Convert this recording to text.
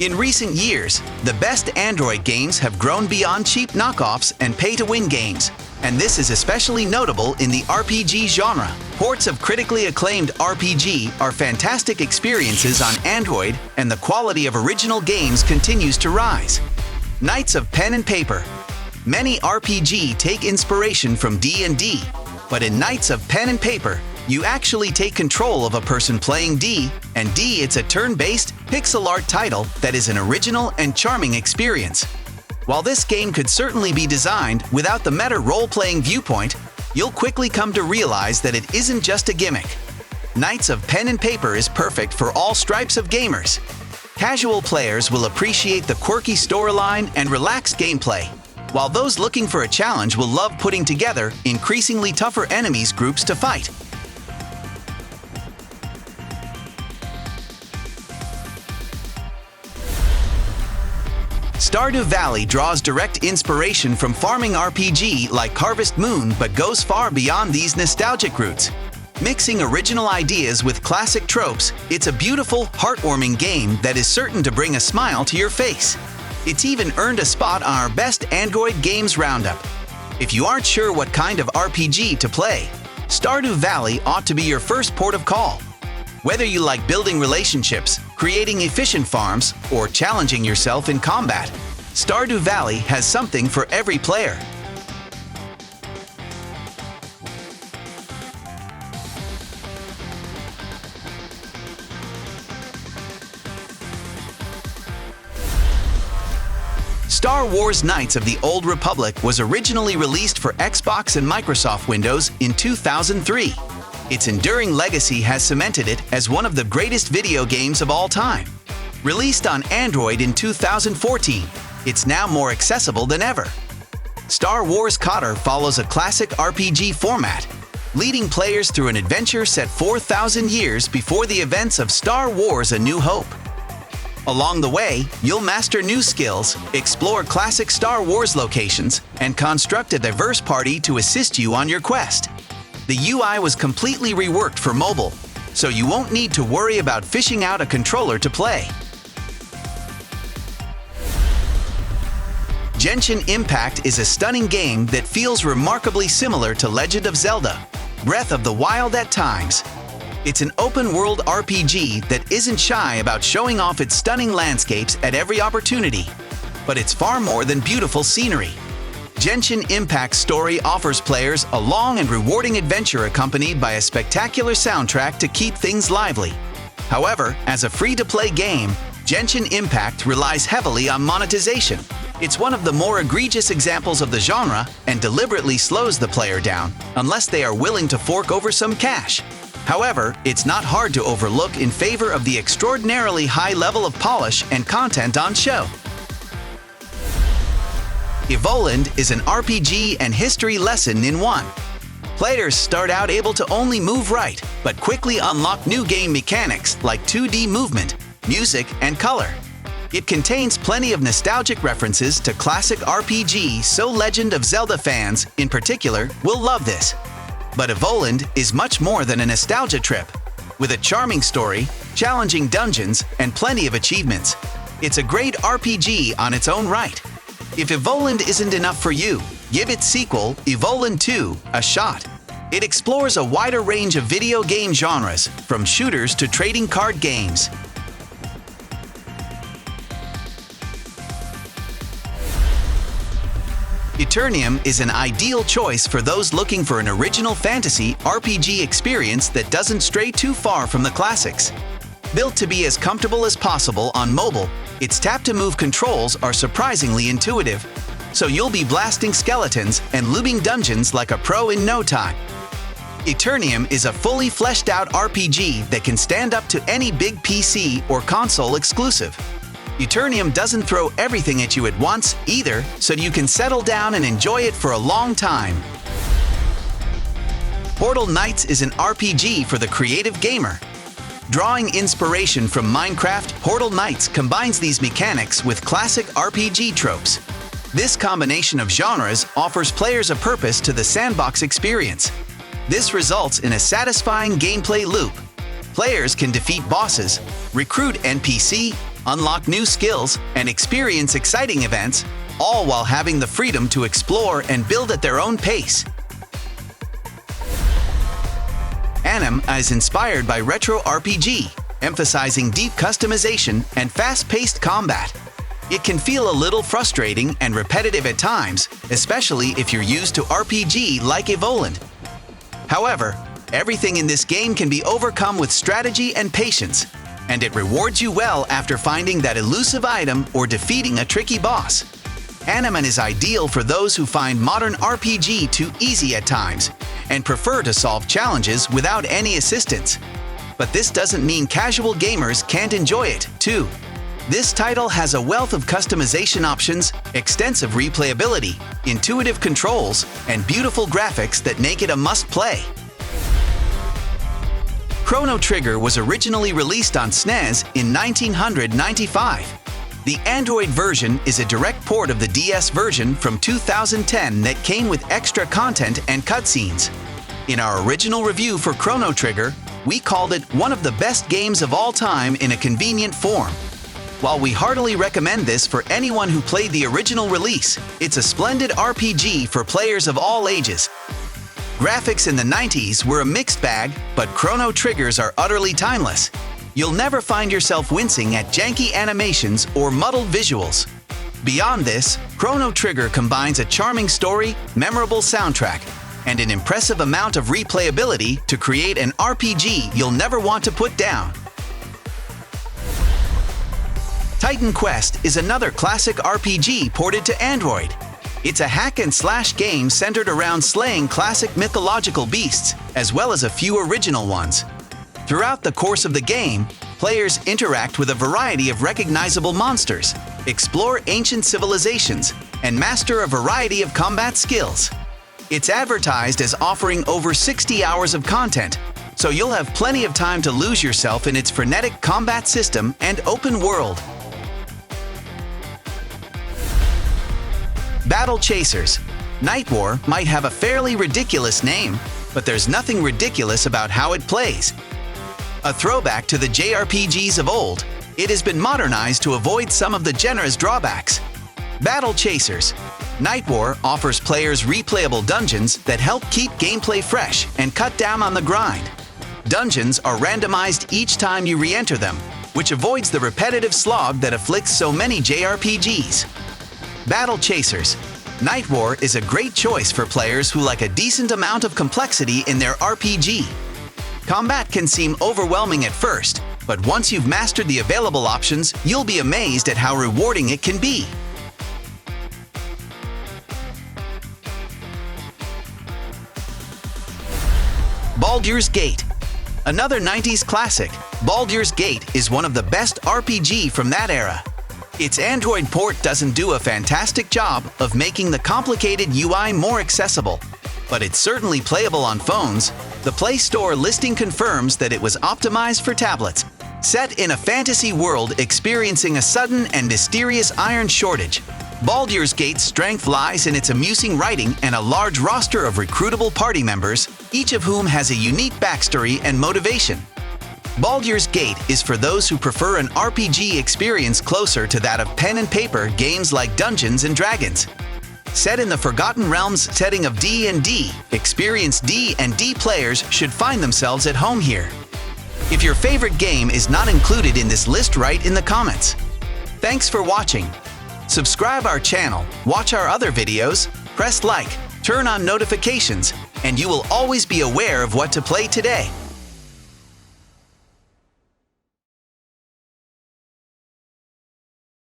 In recent years, the best Android games have grown beyond cheap knockoffs and pay-to-win games, and this is especially notable in the RPG genre. Ports of critically acclaimed RPG are fantastic experiences on Android, and the quality of original games continues to rise. Knights of Pen and Paper. Many RPG take inspiration from D&D, but in Knights of Pen and Paper, you actually take control of a person playing D, and D it's a turn-based, pixel art title that is an original and charming experience. While this game could certainly be designed without the meta role-playing viewpoint, you'll quickly come to realize that it isn't just a gimmick. Knights of Pen and Paper is perfect for all stripes of gamers. Casual players will appreciate the quirky storyline and relaxed gameplay, while those looking for a challenge will love putting together increasingly tougher enemies groups to fight. Stardew Valley draws direct inspiration from farming RPG like Harvest Moon, but goes far beyond these nostalgic roots. Mixing original ideas with classic tropes, it's a beautiful, heartwarming game that is certain to bring a smile to your face. It's even earned a spot on our Best Android Games Roundup. If you aren't sure what kind of RPG to play, Stardew Valley ought to be your first port of call. Whether you like building relationships, creating efficient farms, or challenging yourself in combat, Stardew Valley has something for every player. Star Wars Knights of the Old Republic was originally released for Xbox and Microsoft Windows in 2003. Its enduring legacy has cemented it as one of the greatest video games of all time. Released on Android in 2014, it's now more accessible than ever. Star Wars Cotter follows a classic RPG format, leading players through an adventure set 4,000 years before the events of Star Wars: A New Hope. Along the way, you'll master new skills, explore classic Star Wars locations, and construct a diverse party to assist you on your quest. The UI was completely reworked for mobile, so you won't need to worry about fishing out a controller to play. Genshin Impact is a stunning game that feels remarkably similar to Legend of Zelda: Breath of the Wild at times. It's an open-world RPG that isn't shy about showing off its stunning landscapes at every opportunity, but it's far more than beautiful scenery. Genshin Impact's story offers players a long and rewarding adventure accompanied by a spectacular soundtrack to keep things lively. However, as a free-to-play game, Genshin Impact relies heavily on monetization. It's one of the more egregious examples of the genre and deliberately slows the player down unless they are willing to fork over some cash. However, it's not hard to overlook in favor of the extraordinarily high level of polish and content on show. Evoland is an RPG and history lesson in one. Players start out able to only move right, but quickly unlock new game mechanics like 2D movement, music, and color. It contains plenty of nostalgic references to classic RPG, so Legend of Zelda fans, in particular, will love this. But Evoland is much more than a nostalgia trip. With a charming story, challenging dungeons, and plenty of achievements, it's a great RPG on its own right. If Evoland isn't enough for you, give its sequel, Evoland 2, a shot. It explores a wider range of video game genres, from shooters to trading card games. Eternium is an ideal choice for those looking for an original fantasy RPG experience that doesn't stray too far from the classics. Built to be as comfortable as possible on mobile, its tap-to-move controls are surprisingly intuitive, so you'll be blasting skeletons and looting dungeons like a pro in no time. Eternium is a fully fleshed-out RPG that can stand up to any big PC or console exclusive. Eternium doesn't throw everything at you at once either, so you can settle down and enjoy it for a long time. Portal Knights is an RPG for the creative gamer. Drawing inspiration from Minecraft, Portal Knights combines these mechanics with classic RPG tropes. This combination of genres offers players a purpose to the sandbox experience. This results in a satisfying gameplay loop. Players can defeat bosses, recruit NPC, unlock new skills, and experience exciting events, all while having the freedom to explore and build at their own pace. AnimA is inspired by retro RPG, emphasizing deep customization and fast-paced combat. It can feel a little frustrating and repetitive at times, especially if you're used to RPG like Evoland. However, everything in this game can be overcome with strategy and patience, and it rewards you well after finding that elusive item or defeating a tricky boss. AnimA is ideal for those who find modern RPG too easy at times and prefer to solve challenges without any assistance. But this doesn't mean casual gamers can't enjoy it, too. This title has a wealth of customization options, extensive replayability, intuitive controls, and beautiful graphics that make it a must-play. Chrono Trigger was originally released on SNES in 1995. The Android version is a direct port of the DS version from 2010 that came with extra content and cutscenes. In our original review for Chrono Trigger, we called it one of the best games of all time in a convenient form. While we heartily recommend this for anyone who played the original release, it's a splendid RPG for players of all ages. Graphics in the 90s were a mixed bag, but Chrono Triggers are utterly timeless. You'll never find yourself wincing at janky animations or muddled visuals. Beyond this, Chrono Trigger combines a charming story, memorable soundtrack, and an impressive amount of replayability to create an RPG you'll never want to put down. Titan Quest is another classic RPG ported to Android. It's a hack-and-slash game centered around slaying classic mythological beasts, as well as a few original ones. Throughout the course of the game, players interact with a variety of recognizable monsters, explore ancient civilizations, and master a variety of combat skills. It's advertised as offering over 60 hours of content, so you'll have plenty of time to lose yourself in its frenetic combat system and open world. Battle Chasers. Nightwar might have a fairly ridiculous name, but there's nothing ridiculous about how it plays. A throwback to the JRPGs of old, it has been modernized to avoid some of the genre's drawbacks. Battle Chasers. Nightwar offers players replayable dungeons that help keep gameplay fresh and cut down on the grind. Dungeons are randomized each time you re-enter them, which avoids the repetitive slog that afflicts so many JRPGs. Battle Chasers. Nightwar is a great choice for players who like a decent amount of complexity in their RPG. Combat can seem overwhelming at first, but once you've mastered the available options, you'll be amazed at how rewarding it can be. Baldur's Gate. Another 90s classic, Baldur's Gate is one of the best RPG from that era. Its Android port doesn't do a fantastic job of making the complicated UI more accessible, but it's certainly playable on phones. The Play Store listing confirms that it was optimized for tablets. Set in a fantasy world experiencing a sudden and mysterious iron shortage, Baldur's Gate's strength lies in its amusing writing and a large roster of recruitable party members, each of whom has a unique backstory and motivation. Baldur's Gate is for those who prefer an RPG experience closer to that of pen and paper games like Dungeons & Dragons. Set in the Forgotten Realms setting of D&D, experienced D&D players should find themselves at home here. If your favorite game is not included in this list, write in the comments. Thanks for watching. Subscribe our channel, watch our other videos, press like, turn on notifications, and you will always be aware of what to play today.